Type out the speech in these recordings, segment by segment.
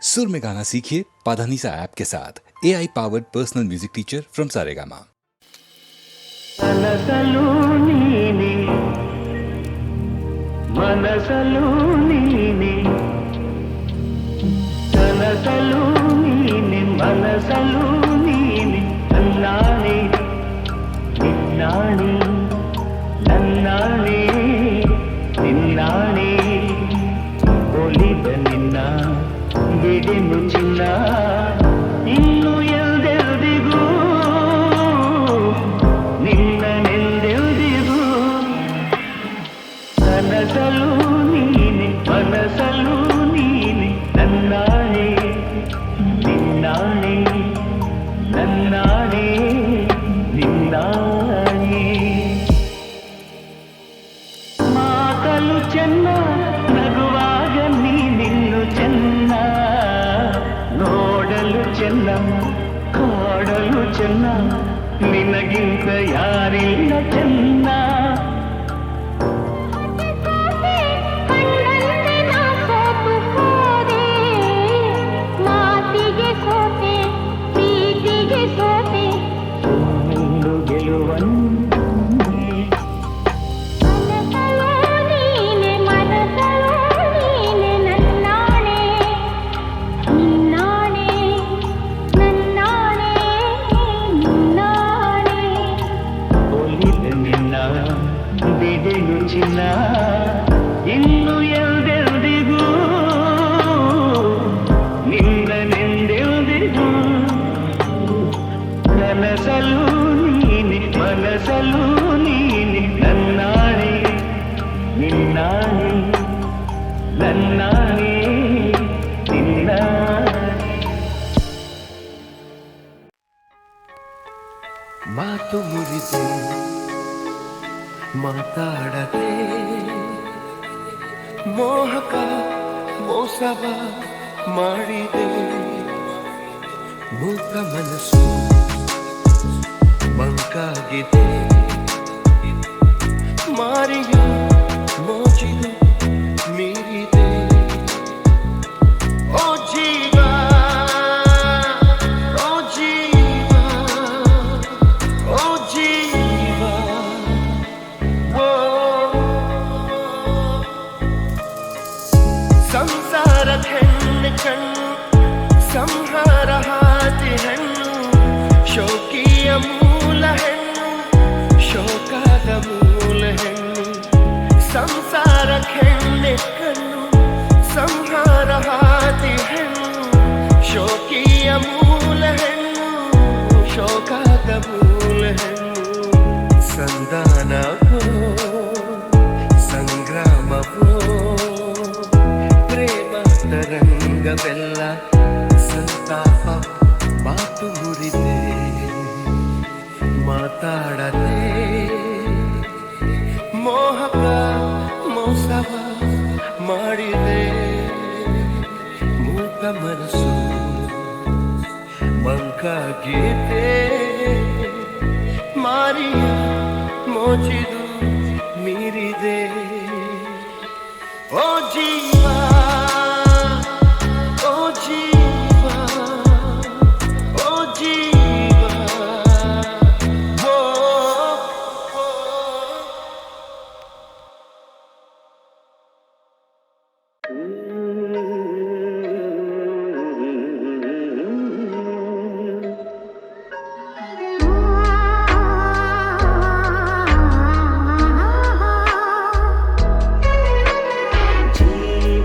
सुर में गाना सीखिए पाधानीसा ऐप के साथ AI powered personal music teacher from Saregama. మనసలు నీనే మనసలు నీనే కనసలు నీనే మనసలు నీనే నన్నానే నిన్నానే నన్నానే నిన్నానే ಒಲಿದ ನಿನ್ನ ಬಿಡೆನು ಚಿನ್ನ ಇನ್ನು ಎಲ್ದೆಲ್ದಿಗೂ ನಿನ್ನನೆಲ್ದೆಲ್ದಿಗೂ ಕನಸಲು ನೀನೆ ಮನಸಲು ನೀನೆ ನನ್ನಾಣೆ ನಿನ್ನಾಣೆ ನನ್ನಾಣೆ ನಿನ್ನಾಣೆ ಮಾತಲು ಚೆನ್ನ ನಗುವಾಗ ನೀನಿನ್ನು ಚೆನ್ನ ನೋಡಲು ಚೆನ್ನ ಕಾಡಲು ಚೆನ್ನ ನಿನಗಿಂತ ಯಾರಿಲ್ಲ ಚೆನ್ನ ಬಿಡೆನು ಚಿನ್ನ ಇನ್ನು ಎಲ್ದೆಲ್ದಿಗೂ ನಿನ್ನನೆಂದೆಲ್ದಿಗೂ ಕನಸಲು ನೀನೆ ಮನಸಲು ನೀನೆ ನನ್ನಾಣೆ ನಿನ್ನಾಣೆ ನನ್ನಾಣೆ ನಿನ್ನಾಣೆ ಮಾತು ಮುರಿದೆ ಮಾತಾಡದೆ ಮೋಹಕ ಮೋಸವ ಮಾಡಿದೆ ಮೂಕ ಮನಸ್ಸು ಮಂಕಾಗಿದೆ ಮಾರಿಯ ಮೋಜಿನು ಮೀರಿದೆ ಓ ಜೀವ ಓ ಜೀವ ಓ ಜೀವ ಸಂಸಾರದ ಹೆಣ್ಣು ಕಣ್ಣು ಸಂಹಾರ ಹಾದಿ ಹೆಣ್ಣು ಶೋಕಿಯ ಮೂಲ ಹೆಣ್ಣು ಶೋಕದ ಮೂಲ ಹೆಣ್ಣು ಸಂಸಾರ ಹೆಣ್ಣೆ ಕಣ್ಣು ಸಂಹಾರ ಹಾದಿ ಹೆಣ್ಣು ಶೋಕಿಯ ಮೂಲ ಹೆಣ್ಣು ಶೋಕದ ಮೂಲ ಹೆಣ್ಣು ಸಂಧಾನವೋ ಸಂಗ್ರಾಮವೋ ಪ್ರೇಮ ತರಂಗವೆಲ್ಲ ಸಂತಾಪ ಮಾತು ಮುರಿದೆ ಮಾತಾಡದೆ ಮೋಹಕ ಮೋಸವ ಮಾಡಿದೆ ಮೂಕ ಮನಸ್ಸು ಮಂಕಾಗಿದೆ ಮಾರಿಯ ಮೋಜಿದು ಮೀರಿದೆ ಓ ಜೀವ ಓ ಜೀವ ಓ ಜೀವ ಓ ಜೀವ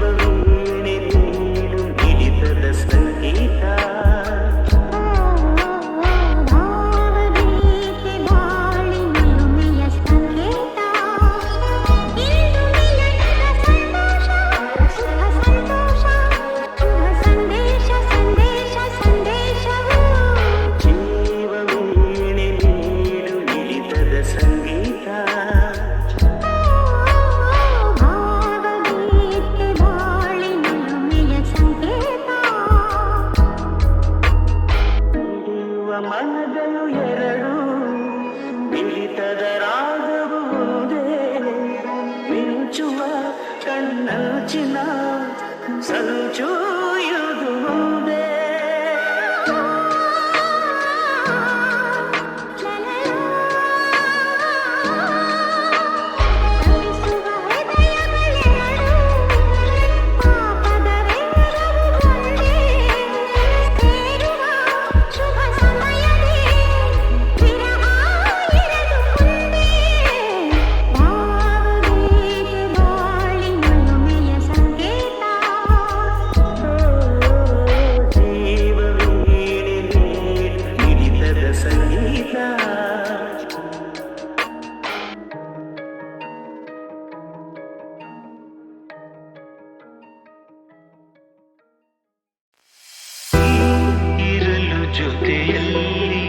ಜೊತೆಯಲ್ಲಿ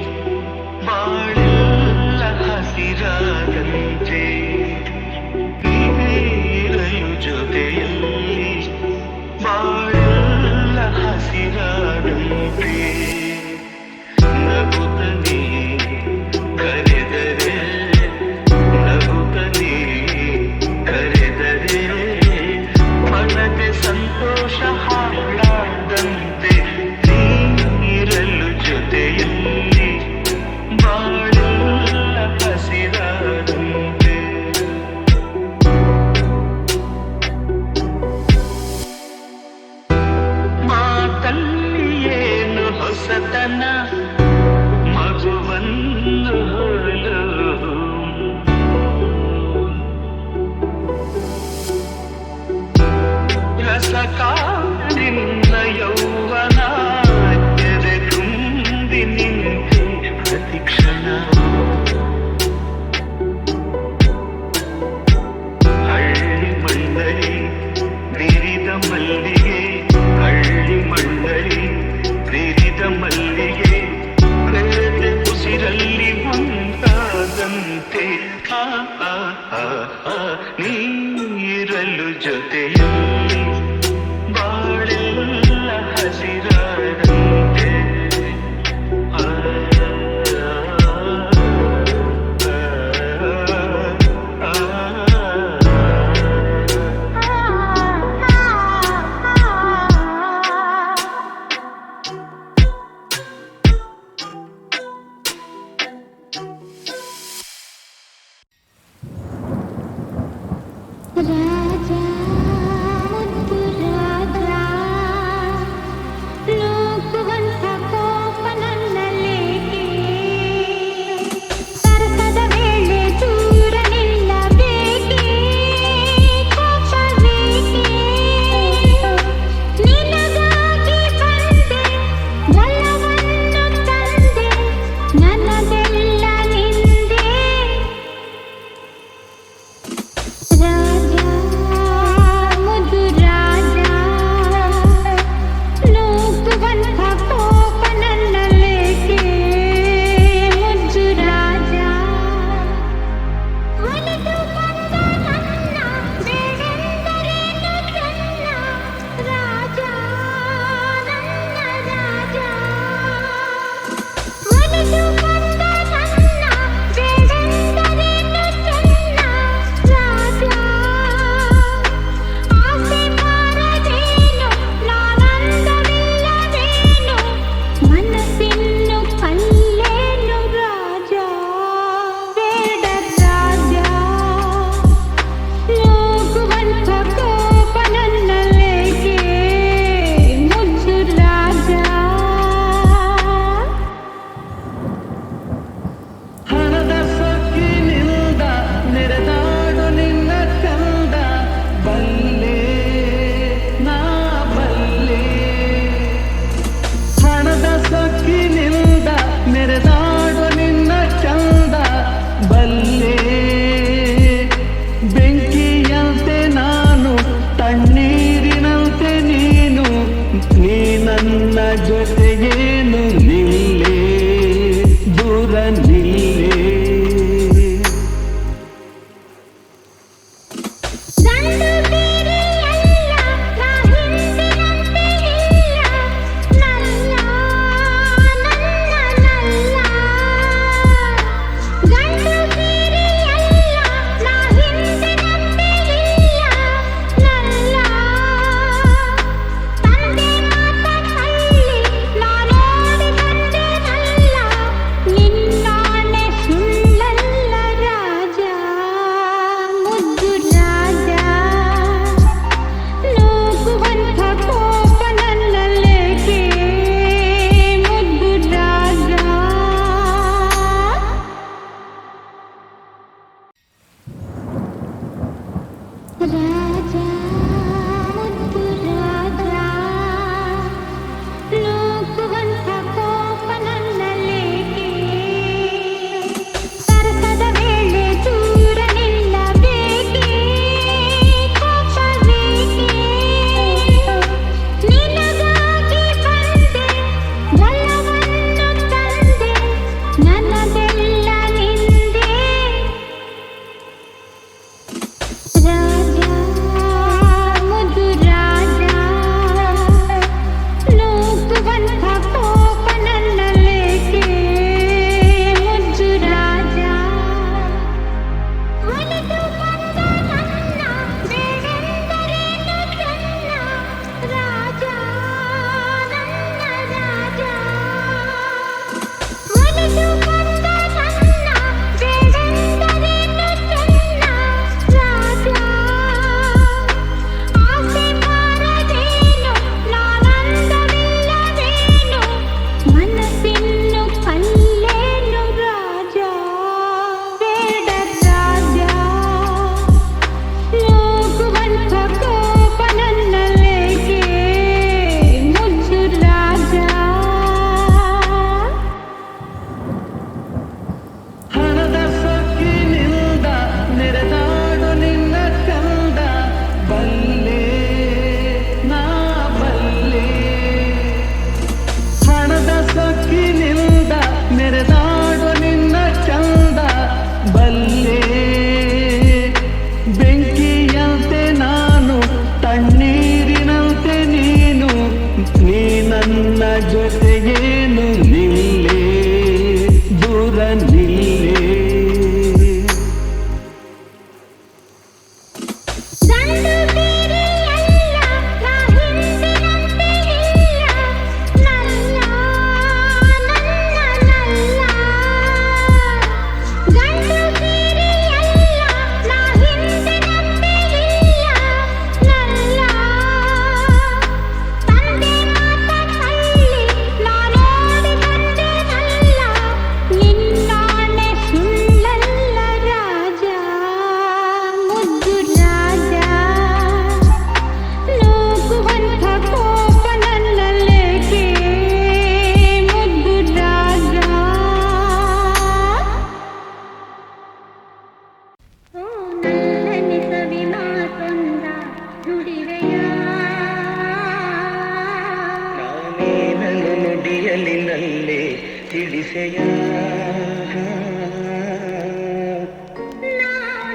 ಬಾಳೆಲ್ಲ ಹಸಿರಾದಂತೆ ನೀರಲು ಜೊತೆಯಲ್ಲಿ ಬಾಳೆಲ್ಲ ಹಸಿರಾದಂತೆ ನಗುತ್ತನೆ ಕರೆದರೆ ನಗುತ್ತನೆ ಕರೆದರೆ ಮನದೆ ಸಂತೋಷ ಹಾಡಾದಂತೆ ನೀರಲು ಜೊತೆಯಲ್ಲಿ ಬಾಳೆಲ್ಲ ಹಸಿರಾದಂತೆ ಮಾತಲ್ಲಿ ಏನು ಹೊಸತನ ಮಗುವನ್ನು ಹೋಲು ರಸಕಾರಿನ ಯೌವನ ಎದೆ ತುಂಬಿ ನಿಂತೆ ಪ್ರತಿಕ್ಷಣ ಹಳ್ಳಿ ಮಣ್ಣಲಿ ಬಿರಿದ ಮಲ್ಲಿಗೆ ಹಳ್ಳಿ ಮಣ್ಣಲಿ ಬಿರಿದ ಮಲ್ಲಿಗೆ ಕಳೆದ ಉಸಿರಲ್ಲಿ ಒಂದಾದಂತೆ ನೀರಲು ಜೊತೆಯಲ್ಲಿ ಬಾಳೆಲ್ಲ ಹಸಿರಾದಂತೆ ರಾಜಾ ಮುದ್ದು ರಾಜಾ ಲೋಕವಂತ ಕೋಪ ನನ್ನಲ್ಲೇಕೆ ಸರಸದ ವೇಳೆ ದೂರ ನಿಲ್ಲಬೇಕೆ ಕೋಪವೇಕೆ ನಿನಗಾಗಿ ಬಂದೆ ಒಲವನ್ನು ತಂದೆ ನನ್ನದೆಲ್ಲ ನಿಂದೆ ರಾಜಾ ಮುದ್ದು ರಾಜಾ ಲೋಕವಂತ ಕೋಪ ನನ್ನಲ್ಲೇಕೆ ಮುದ್ದು ರಾಜಾ ಒಲಿದು ಬಂದ ನನ್ನ ಬೇಡೆಂದರೇನು ಚೆನ್ನ ರಾಜಾ ನನ್ನ ರಾಜಾ ಒಲಿದು ಬಂದ ನನ್ನ ಬೇಡೆಂದರೇನು ಚೆನ್ನ ರಾಜಾ ಆಸೆ ಬಾರದೇನು ನಾನಂದವಿಲ್ಲವೇನು ಮನಸ್ಸಿನ್ನು ಕಲ್ಲೇನು ರಾಜಾ ಬೇಡ ರಾಜಾ ಲೋಕವಂತ ಕೋಪ ನನ್ನಲ್ಲೇಕೆ ಮುದ್ದು ರಾಜಾ ಹಣದ ಸೊಕ್ಕಿನಿಂದ ನೆರೆದಾಡು ನಿನ್ನ ಚಂದ ಬಲ್ಲೆ ನಾ ಬಲ್ಲೆ ಹಣದ ಸೊಕ್ಕಿನಿಂದ ನೆರೆದಾಡು ನಿನ್ನ ಚಂದ ಬಲ್ಲೆ ಬೆಂಕಿಯಂತೆ ನಾನು ತಣ್ಣೀರಿನಂತೆ ನೀನು ನೀ ನನ್ನ ಜೊತೆಗೇನು ನಿಲ್ಲೇ ದೂರ ನಿಲ್ಲೇ ಗಂಡು ಬೇರೆಯಲ್ಲ ನಾ ಹಿಂದಿನಂತೆ ಇಲ್ಲ ನಲ್ಲ ನನ್ನ ನಲ್ಲ ಗಂಡು ಬೇರೆಯಲ್ಲ ನಾ ಹಿಂದಿನಂತೆ ಇಲ್ಲ ನಲ್ಲ ತಂದೆ ಮಾತಲ್ಲಿ ನನ್ನ ಜೊತೆಗೇನು ನಿಲ್ಲೇ ದೂರ ನಿಲ್ಲೇ ಗಂಡು ಬೇರೆಯಲ್ಲ ನಾ ಹಿಂದಿನಂತೆ ಇಲ್ಲ ನಲ್ಲ ನನ್ನ ನಲ್ಲ ಗಂಡು ಬೇರೆಯಲ್ಲ ನಾ ಹಿಂದಿನಂತೆ ಇಲ್ಲ ನಲ್ಲ ತಂದೆ ಮಾತಲ್ಲಿ ನಾ ನೋಡಿ ಬಂದೆನಲ್ಲ ನಿನ್ನಾಣೆ ಸುಳ್ಳಲ್ಲ ರಾಜ ಮುದ್ದು ರಾಜ ನೂಕುವಂಥ ಕೋಪ ನನ್ನಲ್ಲೇಕೆ ಮುದ್ದು ರಾಜ ಓ ನಲ್ಲನೆ ಸವಿ ಮಾತೊಂದ ನುಡಿವೆಯ ನಾನೇನನ್ನು ನುಡಿಯಲಿ ನಲ್ಲೇ ತಿಳಿಸೆಯ ನಾ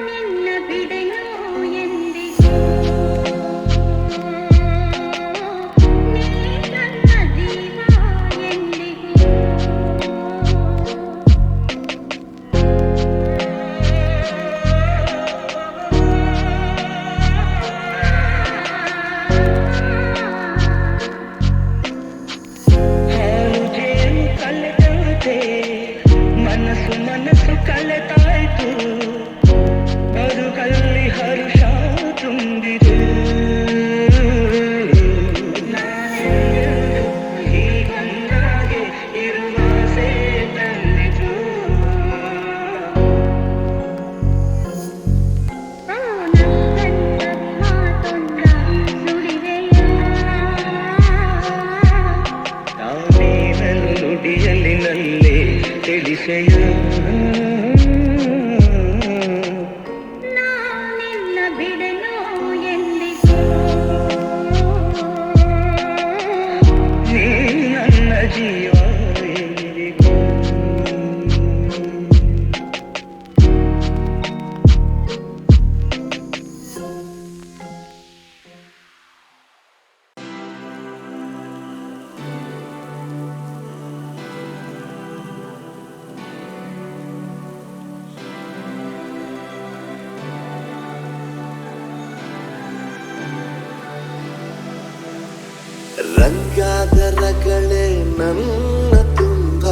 ನಿನ್ನ ಬಿಡೆಯೋ ಎಂದಿಗೂ ನೀ ನನ್ನ ಜೀವ ಎಂದಿಗೂ ಹಾಲು ಜೇನು ಕಲೆತಂತೆ ಮನಸ್ಸು ಕಲೆತಾಯ್ತು ಬದುಕಲ್ಲಿ ಹರುಷ ತುಂಬಿತು ನಾನೆಂದೆಂದು ಹೀಗೊಂದಾಗೆ ಇರುವ ಆಸೆ ತಂದಿತು ಓ ನಲ್ಲನೆ ಮಾತೊಂದ ನುಡಿವೆಯ ನಾನೇನನ್ನು ನುಡಿಯಲಿ ನಲ್ಲೇ ತಿಳಿಸೆಯ ನಾ ನಿನ್ನ ಬಿಡೆಯೋ ಎಂದಿಗೂ ನೀ ನನ್ನ ಜೀವ ಎಂದಿಗೂ ರಂಗಾದ ರಗಳೆ ನನ್ನ ತುಂಬ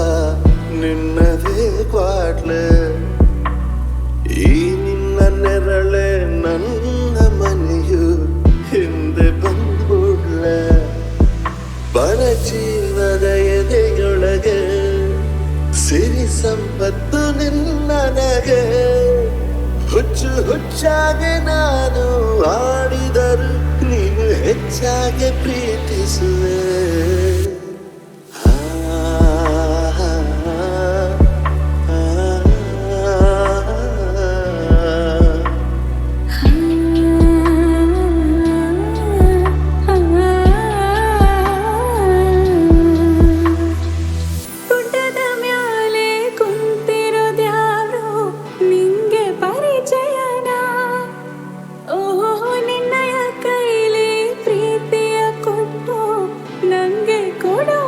ನಿನ್ನದೇ ಕ್ವಾಟ್ಲೆ ಈ ನಿನ್ನ ನೆರಳೆ ನನ್ನ ಮನೆಯು ಹಿಂದೆ ಬಂದ್ಬಿಡ್ಲೆ ಬರ ಜೀವದ ಎದೆಯೊಳಗೆ ಸಿರಿ ಸಂಪತ್ತು ನಿನ್ನನಗೆ ಹುಚ್ಚು ಹುಚ್ಚಾಗೆ ನಾನು ಆಡಿದರು ನೀನು ಹೆಚ್ಚಾಗಿ ಪ್ರೀತಿಸುವೆ ಗುಡ್ಡದ ಮ್ಯಾಲೆ ಕುಂತಿರೋದ್ಯಾರೋ ನಿಂಗೆ ಪರಿಚಯನ ಓಹೋ ನಿನ್ನಯ ಕೈಲಿ ಪ್ರೀತಿಯ ಕೊಟ್ಟು ನಂಗೆ ಕೊಡೋ